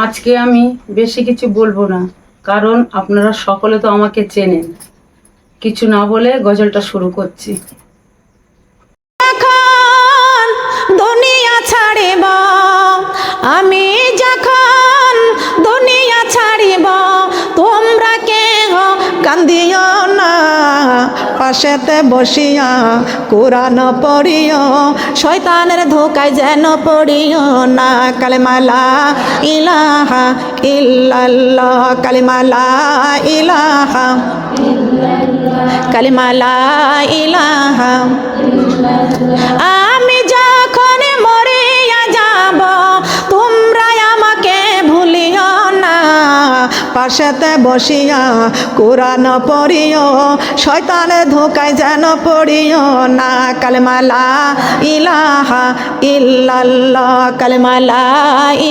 আজকে আমি বেশি কিছু বলবো না, কারণ আপনারা সকলে তো আমাকে চেনেন। কিছু না বলে গজলটা শুরু করছি। যখন দুনিয়া ছাড়িব, আমি যখন দুনিয়া ছাড়িব, তোমরা কেহ কান্দিও না। পাশেতে বসিয়া কোরআন পড়িও, শয়তানের ধোকায় যেন পড়িও না। কালেমা লা ইলাহা ইল্লাল্লাহ, কালেমা লা ইলাহা, কালেমা লা ইলাহা। আমি যখন মরিয়া যাব, তোমরা আমাকে ভুলিও না। পাশেতে বসিয়া কোরআন পড়িও, শয়তানের ধোকায় যেন পড়িও না। কালেমা লা ইলাহা ইল্লাল্লাহ, কালেমা লা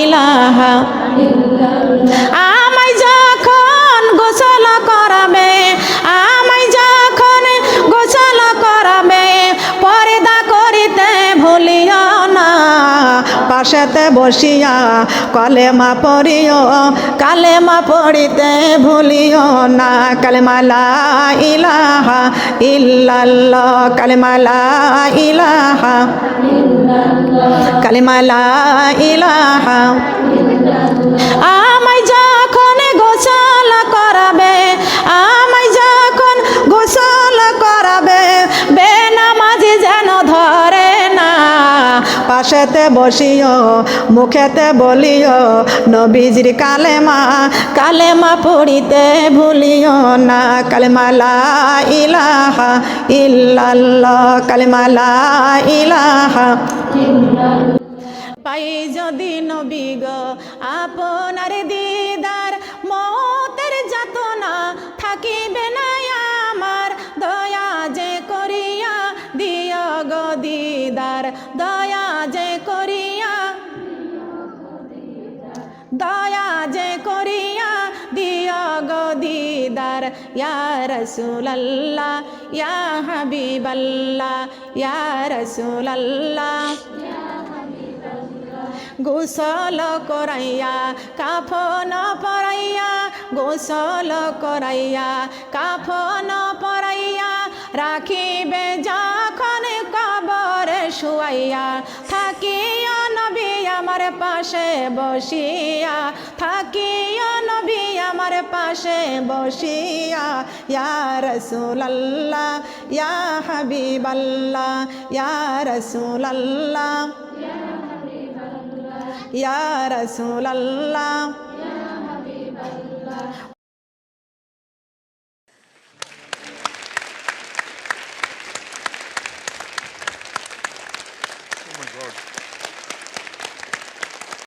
ইলাহা। আমায় যখন গোসল করাবে, আমায় যখন গোসল করাবে, পর্দা করিতে ভুলিও না। পাশেতে বসিয়া কলেমা পড়িও, কালেমা পড়িতে ভুলিও না। কালেমা লা ইলাহা ইল্লাল্লাহ, কালেমা লা ইলাহা, কালেমা লা ইলাহা। আমায় যখন গোসল করাবে, আমায় যখন গোসল করাবে, বেনামাজি যেন ধরে না। পাশেতে বসিও, মুখেতে বলিও নবীজির কালেমা, কালেমা পড়িতে ভুলিও না। কালেমা লা ইলাহা ইল্লাল্লাহ, কালেমা লা ইলাহা। পাই যদি নবী গো আপনার দিদার, মতের যাতনা থাকিবে না আমার। দয়া যে করিয়া দিও গো দিদার, দয়া যে করিয়া, দয়া যে করিয়া দিও গো দিদার। ইয়া রাসূলুল্লাহ, ইয়া হাবিবাল্লাহ, ইয়া রাসূলুল্লাহ। গোসল করাইয়া কাফন পরাইয়া, গোসল করাইয়া কাফন পরাইয়া, রাখিবে যখন কবরে শুয়াইয়া। থাকিও নবী আমার পাশে বসিয়া, থাকিও নবী আমার পাশে বসিয়া। ইয়া রাসূলুল্লাহ, ইয়া হাবিবাল্লাহ, ইয়া রাসূলুল্লাহ, ইয়া রাসূলুল্লাহ।